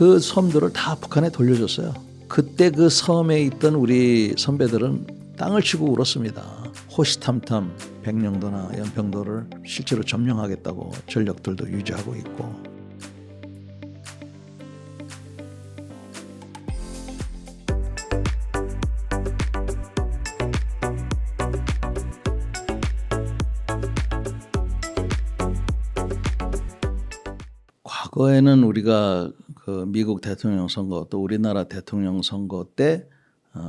그 섬들을 다 북한에 돌려줬어요. 그때 그 섬에 있던 우리 선배들은 땅을 치고 울었습니다. 호시탐탐 백령도나 연평도를 실제로 점령하겠다고 전력들도 유지하고 있고. 과거에는 우리가 그 미국 대통령 선거 또 우리나라 대통령 선거 때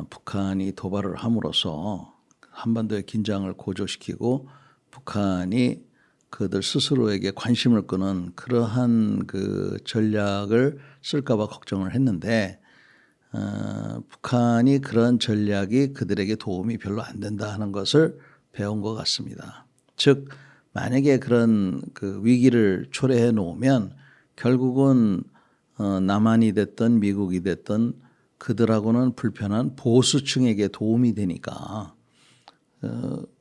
북한이 도발을 함으로써 한반도의 긴장을 고조시키고 북한이 그들 스스로에게 관심을 끄는 그러한 그 전략을 쓸까봐 걱정을 했는데 북한이 그런 전략이 그들에게 도움이 별로 안 된다 하는 것을 배운 것 같습니다. 즉 만약에 그런 그 위기를 초래해 놓으면 결국은 남한이 됐든 미국이 됐든 그들하고는 불편한 보수층에게 도움이 되니까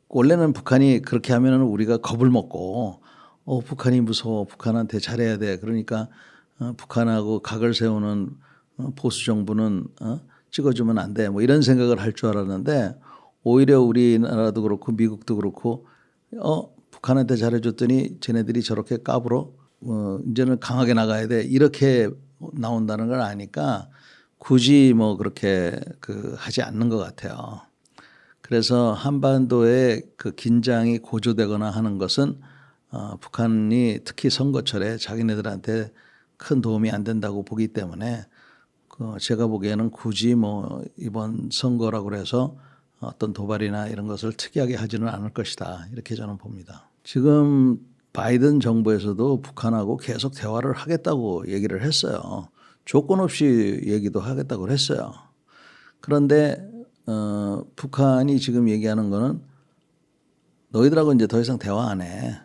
원래는 북한이 그렇게 하면은 우리가 겁을 먹고 북한이 무서워 북한한테 잘해야 돼 그러니까 북한하고 각을 세우는 보수 정부는 찍어주면 안 돼 뭐 이런 생각을 할 줄 알았는데 오히려 우리나라도 그렇고 미국도 그렇고 북한한테 잘해줬더니 쟤네들이 저렇게 까불어 이제는 강하게 나가야 돼 이렇게 나온다는 걸 아니까 굳이 뭐 그렇게 하지 않는 것 같아요. 그래서 한반도의 그 긴장이 고조되거나 하는 것은 북한이 특히 선거철에 자기네들한테 큰 도움이 안 된다고 보기 때문에 제가 보기에는 굳이 뭐 이번 선거라고 해서 어떤 도발이나 이런 것을 특이하게 하지는 않을 것이다 이렇게 저는 봅니다. 지금 바이든 정부에서도 북한하고 계속 대화를 하겠다고 얘기를 했어요. 조건 없이 얘기도 하겠다고 했어요. 그런데 북한이 지금 얘기하는 거는 너희들하고 이제 더 이상 대화 안 해.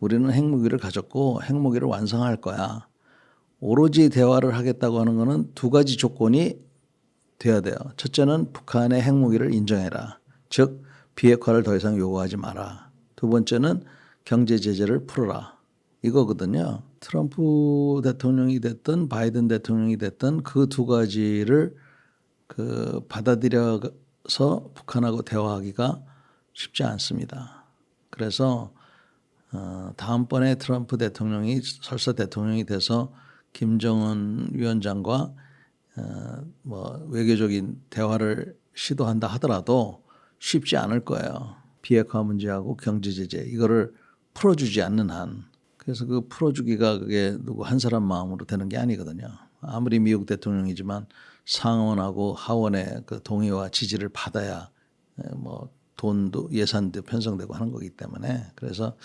우리는 핵무기를 가졌고 핵무기를 완성할 거야. 오로지 대화를 하겠다고 하는 거는 두 가지 조건이 돼야 돼요. 첫째는 북한의 핵무기를 인정해라. 즉 비핵화를 더 이상 요구하지 마라. 두 번째는 경제 제재를 풀어라. 이거거든요. 트럼프 대통령이 됐든 바이든 대통령이 됐든 그 두 가지를 받아들여서 북한하고 대화하기가 쉽지 않습니다. 그래서 다음번에 트럼프 대통령이 설사 대통령이 돼서 김정은 위원장과 뭐 외교적인 대화를 시도한다 하더라도 쉽지 않을 거예요. 비핵화 문제하고 경제 제재 이거를 풀어주지 않는 한. 그래서 그 풀어주기가 그게 누구 한 사람 마음으로 되는 게 아니거든요. 아무리 미국 대통령이지만 상원하고 하원의 그 동의와 지지를 받아야 뭐 돈도 예산도 편성되고 하는 거기 때문에 그래서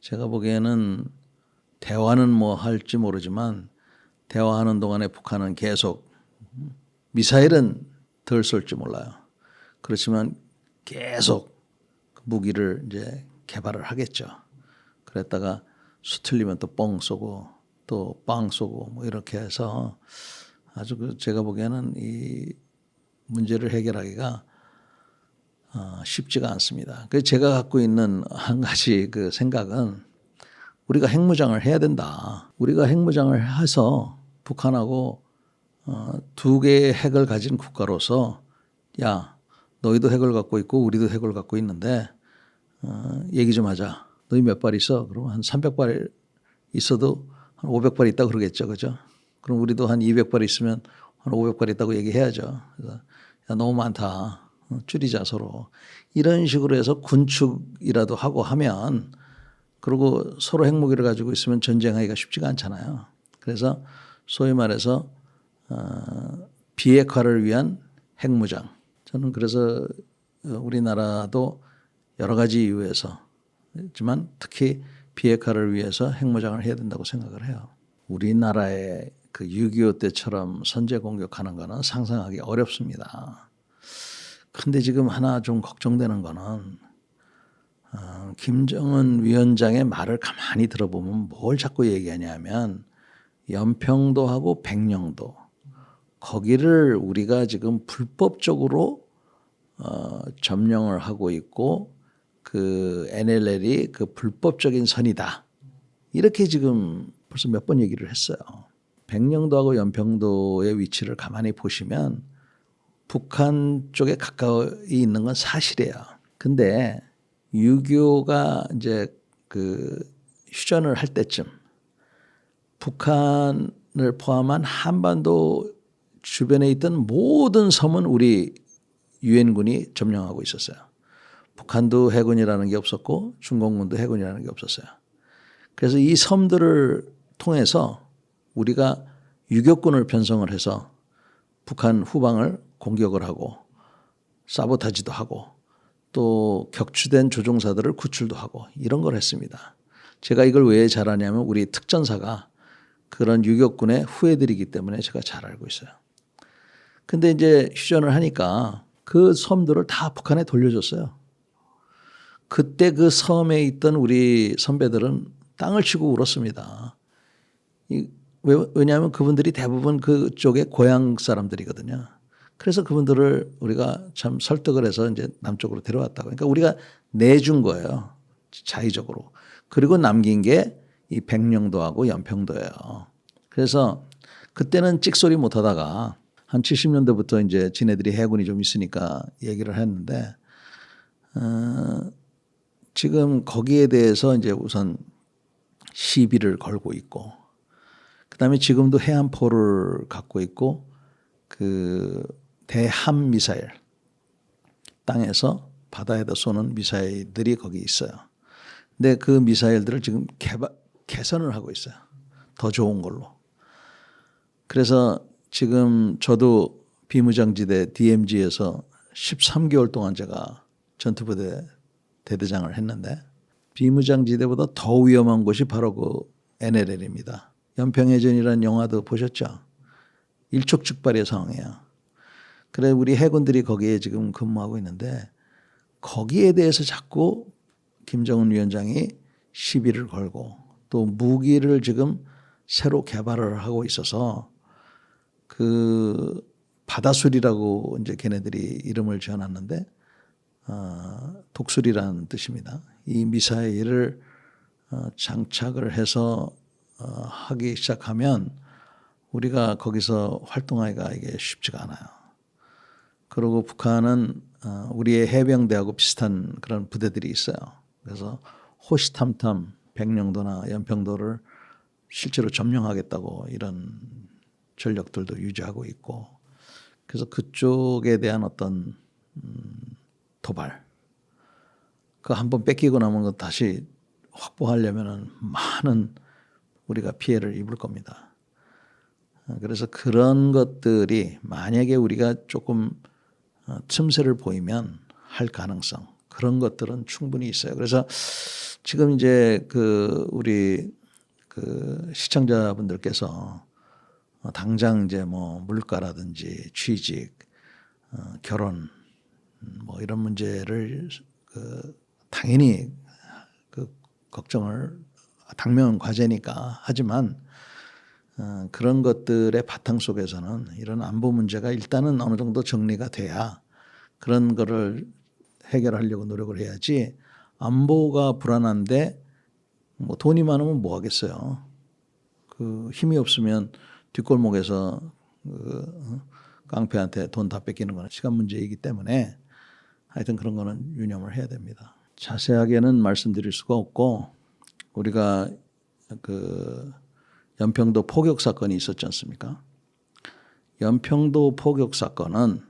제가 보기에는 대화는 뭐 할지 모르지만 대화하는 동안에 북한은 계속 미사일은 덜 쏠지 몰라요. 그렇지만 계속 무기를 이제 개발을 하겠죠. 그랬다가 수틀리면 또 뻥 쏘고 또 빵 쏘고 뭐 이렇게 해서 아주 제가 보기에는 이 문제를 해결하기가 쉽지가 않습니다. 그래서 제가 갖고 있는 한 가지 그 생각은 우리가 핵무장을 해야 된다. 우리가 핵무장을 해서 북한하고 두 개의 핵을 가진 국가로서 야 너희도 핵을 갖고 있고 우리도 핵을 갖고 있는데 얘기 좀 하자. 너희 몇 발 있어? 그러면 한 300발 있어도 한 500발 있다 그러겠죠. 그죠? 그럼 우리도 한 200발 있으면 한 500발 있다고 얘기해야죠. 그래서 야, 너무 많다. 줄이자 서로. 이런 식으로 해서 군축이라도 하고 하면 그리고 서로 핵무기를 가지고 있으면 전쟁하기가 쉽지가 않잖아요. 그래서 소위 말해서 비핵화를 위한 핵무장. 저는 그래서 우리나라도 여러 가지 이유에서 있지만 특히 비핵화를 위해서 핵무장을 해야 된다고 생각을 해요. 우리나라의 그 6.25 때처럼 선제 공격하는 거는 상상하기 어렵습니다. 근데 지금 하나 좀 걱정되는 거는 김정은 위원장의 말을 가만히 들어보면 뭘 자꾸 얘기하냐면 연평도하고 백령도 거기를 우리가 지금 불법적으로 점령을 하고 있고 그 NLL이 그 불법적인 선이다. 이렇게 지금 벌써 몇 번 얘기를 했어요. 백령도하고 연평도의 위치를 가만히 보시면 북한 쪽에 가까이 있는 건 사실이에요. 근데 6.25가 이제 그 휴전을 할 때쯤 북한을 포함한 한반도 주변에 있던 모든 섬은 우리 유엔군이 점령하고 있었어요. 북한도 해군이라는 게 없었고 중공군도 해군이라는 게 없었어요. 그래서 이 섬들을 통해서 우리가 유격군을 편성을 해서 북한 후방을 공격을 하고 사보타지도 하고 또 격추된 조종사들을 구출도 하고 이런 걸 했습니다. 제가 이걸 왜 잘하냐면 우리 특전사가 그런 유격군의 후예들이기 때문에 제가 잘 알고 있어요. 근데 이제 휴전을 하니까 그 섬들을 다 북한에 돌려줬어요. 그때 그 섬에 있던 우리 선배들은 땅을 치고 울었습니다. 왜냐하면 그분들이 대부분 그쪽의 고향 사람들이거든요. 그래서 그분들을 우리가 참 설득을 해서 이제 남쪽으로 데려왔다고. 그러니까 우리가 내준 거예요. 자의적으로. 그리고 남긴 게 이 백령도하고 연평도예요. 그래서 그때는 찍소리 못 하다가 한 70년대부터 이제 지네들이 해군이 좀 있으니까 얘기를 했는데, 지금 거기에 대해서 이제 우선 시비를 걸고 있고, 그 다음에 지금도 해안포를 갖고 있고, 그 대함 미사일, 땅에서 바다에다 쏘는 미사일들이 거기 있어요. 근데 그 미사일들을 지금 개선을 하고 있어요. 더 좋은 걸로. 그래서 지금 저도 비무장지대 DMZ에서 13개월 동안 제가 전투부대 대대장을 했는데 비무장지대보다 더 위험한 곳이 바로 그 NLL입니다. 연평해전이라는 영화도 보셨죠? 일촉즉발의 상황이에요. 그래 우리 해군들이 거기에 지금 근무하고 있는데 거기에 대해서 자꾸 김정은 위원장이 시비를 걸고 또 무기를 지금 새로 개발을 하고 있어서 그 바다술이라고 이제 걔네들이 이름을 지어놨는데 독수리라는 뜻입니다. 이 미사일을 장착을 해서 하기 시작하면 우리가 거기서 활동하기가 이게 쉽지가 않아요. 그리고 북한은 우리의 해병대하고 비슷한 그런 부대들이 있어요. 그래서 호시탐탐 백령도나 연평도를 실제로 점령하겠다고 이런 전력들도 유지하고 있고 그래서 그쪽에 대한 어떤 도발 그 한번 뺏기고 나면 거 다시 확보하려면은 많은 우리가 피해를 입을 겁니다. 그래서 그런 것들이 만약에 우리가 조금 틈새를 보이면 할 가능성 그런 것들은 충분히 있어요. 그래서 지금 이제 그 우리 그 시청자분들께서 당장 이제 뭐 물가라든지 취직, 결혼 뭐 이런 문제를 그 당연히 그 걱정을 당면 과제니까 하지만 그런 것들의 바탕 속에서는 이런 안보 문제가 일단은 어느 정도 정리가 돼야 그런 거를 해결하려고 노력을 해야지 안보가 불안한데 뭐 돈이 많으면 뭐 하겠어요. 그 힘이 없으면 뒷골목에서 그 깡패한테 돈 다 뺏기는 거는 시간 문제이기 때문에 하여튼 그런 거는 유념을 해야 됩니다. 자세하게는 말씀드릴 수가 없고 우리가 그 연평도 포격 사건이 있었지 않습니까? 연평도 포격 사건은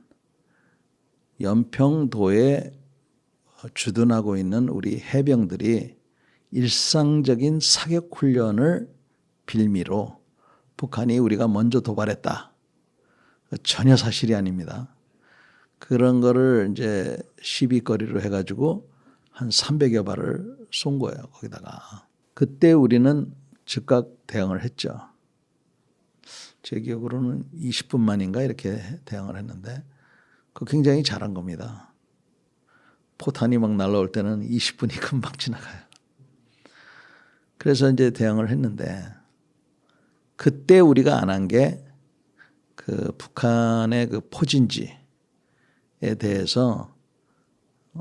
연평도에 주둔하고 있는 우리 해병들이 일상적인 사격 훈련을 빌미로 북한이 우리가 먼저 도발했다. 전혀 사실이 아닙니다. 그런 거를 이제 시비거리로 해가지고 한 300여 발을 쏜 거예요. 거기다가. 그때 우리는 즉각 대응을 했죠. 제 기억으로는 20분 만인가 이렇게 대응을 했는데 그 굉장히 잘한 겁니다. 포탄이 막 날라올 때는 20분이 금방 지나가요. 그래서 이제 대응을 했는데 그때 우리가 안 한 게 그 북한의 그 포진지에 대해서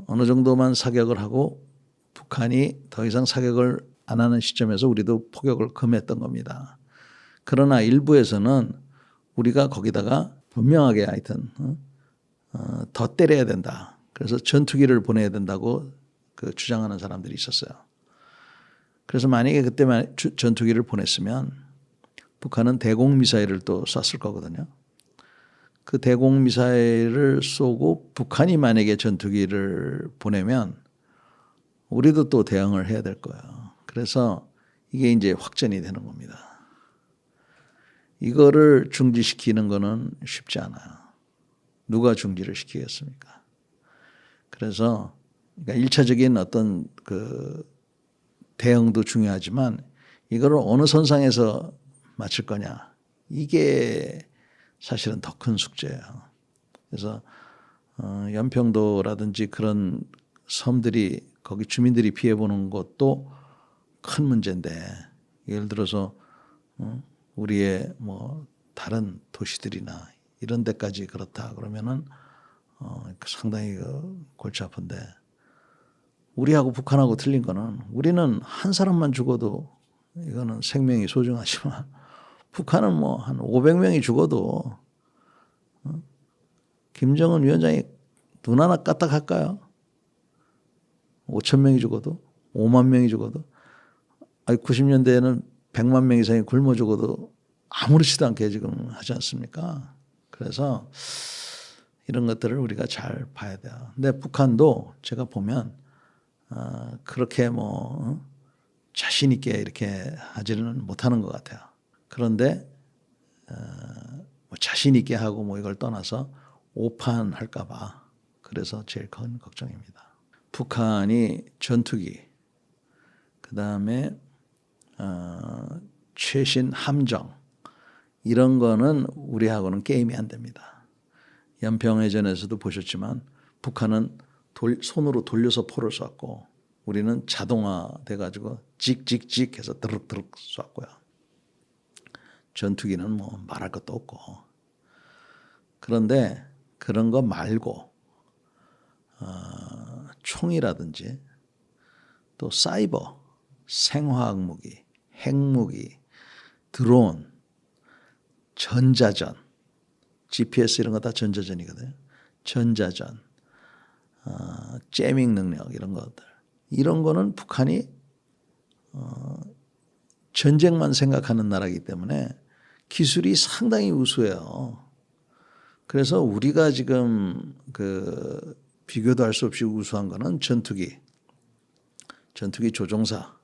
어느 정도만 사격을 하고 북한이 더 이상 사격을 안 하는 시점에서 우리도 포격을 금했던 겁니다. 그러나 일부에서는 우리가 거기다가 분명하게 하여튼 더 때려야 된다. 그래서 전투기를 보내야 된다고 그 주장하는 사람들이 있었어요. 그래서 만약에 그때만 전투기를 보냈으면 북한은 대공미사일을 또 쐈을 거거든요. 그 대공미사일을 쏘고 북한이 만약에 전투기를 보내면 우리도 또 대응을 해야 될 거예요. 그래서 이게 이제 확전이 되는 겁니다. 이거를 중지시키는 거는 쉽지 않아요. 누가 중지를 시키겠습니까? 그래서 그러니까 1차적인 어떤 그 대응도 중요하지만 이거를 어느 선상에서 맞출 거냐. 이게 사실은 더 큰 숙제예요. 그래서 연평도라든지 그런 섬들이 거기 주민들이 피해보는 것도 큰 문제인데 예를 들어서 우리의 뭐 다른 도시들이나 이런 데까지 그렇다 그러면은 상당히 골치 아픈데 우리하고 북한하고 틀린 거는 우리는 한 사람만 죽어도 이거는 생명이 소중하지만 북한은 뭐 한 500명이 죽어도 김정은 위원장이 눈 하나 까딱할까요? 5천 명이 죽어도 5만 명이 죽어도 90년대에는 100만 명 이상이 굶어 죽어도 아무렇지도 않게 지금 하지 않습니까? 그래서 이런 것들을 우리가 잘 봐야 돼요. 근데 북한도 제가 보면 그렇게 뭐 자신 있게 이렇게 하지는 못하는 것 같아요. 그런데 뭐 자신 있게 하고 뭐 이걸 떠나서 오판할까 봐 그래서 제일 큰 걱정입니다. 북한이 전투기 그다음에 최신 함정 이런 거는 우리하고는 게임이 안 됩니다. 연평해전에서도 보셨지만 북한은 손으로 돌려서 포를 쐈고 우리는 자동화 돼가지고 찍찍찍 해서 드륵드륵 쐈고요. 전투기는 뭐 말할 것도 없고. 그런데 그런 거 말고 총이라든지 또 사이버, 생화학 무기, 핵무기, 드론, 전자전, GPS 이런 거 다 전자전이거든요. 전자전, 제밍 능력 이런 것들. 이런 거는 북한이 전쟁만 생각하는 나라이기 때문에 기술이 상당히 우수해요. 그래서 우리가 지금 그 비교도 할 수 없이 우수한 거는 전투기 조종사,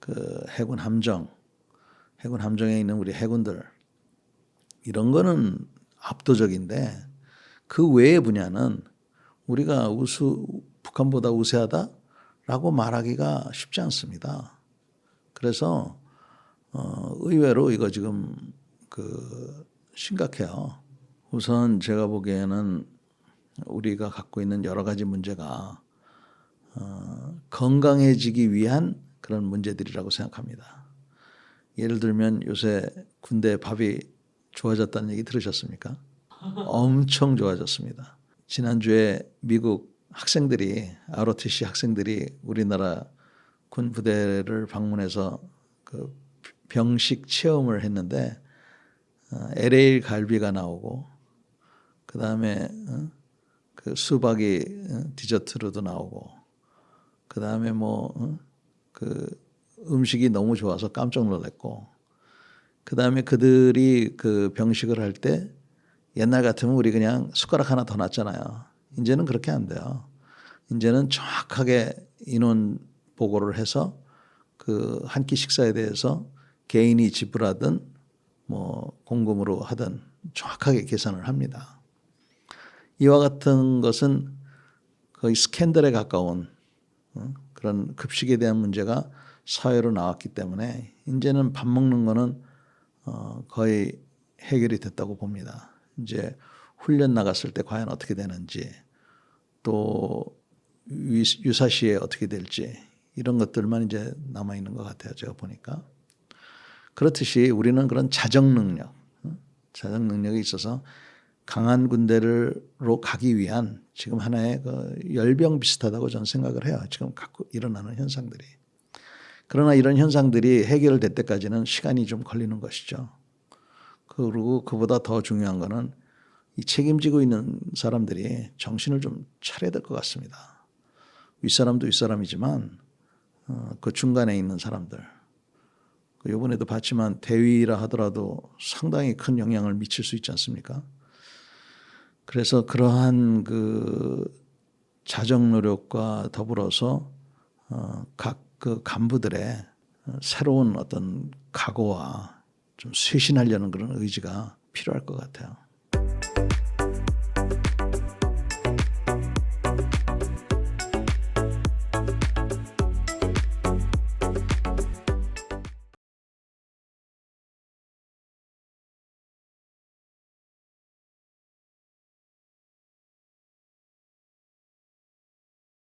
그 해군 함정에 있는 우리 해군들 이런 거는 압도적인데 그 외의 분야는 우리가 북한보다 우세하다라고 말하기가 쉽지 않습니다. 그래서 의외로 이거 지금 심각해요. 우선 제가 보기에는 우리가 갖고 있는 여러 가지 문제가 건강해지기 위한 그런 문제들이라고 생각합니다. 예를 들면 요새 군대 밥이 좋아졌다는 얘기 들으셨습니까? 엄청 좋아졌습니다. 지난주에 미국 학생들이 ROTC 학생들이 우리나라 군 부대를 방문해서 그 병식 체험을 했는데 LA 갈비가 나오고 그 다음에 그 수박이 디저트로도 나오고 그 다음에 그 음식이 너무 좋아서 깜짝 놀랐고 그 다음에 그들이 그 병식을 할 때 옛날 같으면 우리 그냥 숟가락 하나 더 놨잖아요. 이제는 그렇게 안 돼요. 이제는 정확하게 인원 보고를 해서 그 한 끼 식사에 대해서 개인이 지불하든 뭐 공금으로 하든 정확하게 계산을 합니다. 이와 같은 것은 거의 스캔들에 가까운 그런 급식에 대한 문제가 사회로 나왔기 때문에 이제는 밥 먹는 거는 거의 해결이 됐다고 봅니다. 이제 훈련 나갔을 때 과연 어떻게 되는지 또 유사시에 어떻게 될지 이런 것들만 이제 남아 있는 것 같아요. 제가 보니까. 그렇듯이 우리는 그런 자정 능력이 있어서 강한 군대로 가기 위한 지금 하나의 그 열병 비슷하다고 저는 생각을 해요. 지금 갖고 일어나는 현상들이. 그러나 이런 현상들이 해결될 때까지는 시간이 좀 걸리는 것이죠. 그리고 그보다 더 중요한 거는 이 책임지고 있는 사람들이 정신을 좀 차려야 될 것 같습니다. 윗사람도 윗사람이지만 그 중간에 있는 사람들. 이번에도 봤지만 대위라 하더라도 상당히 큰 영향을 미칠 수 있지 않습니까? 그래서 그러한 그 자정 노력과 더불어서 각 그 간부들의 새로운 어떤 각오와 좀 쇄신하려는 그런 의지가 필요할 것 같아요.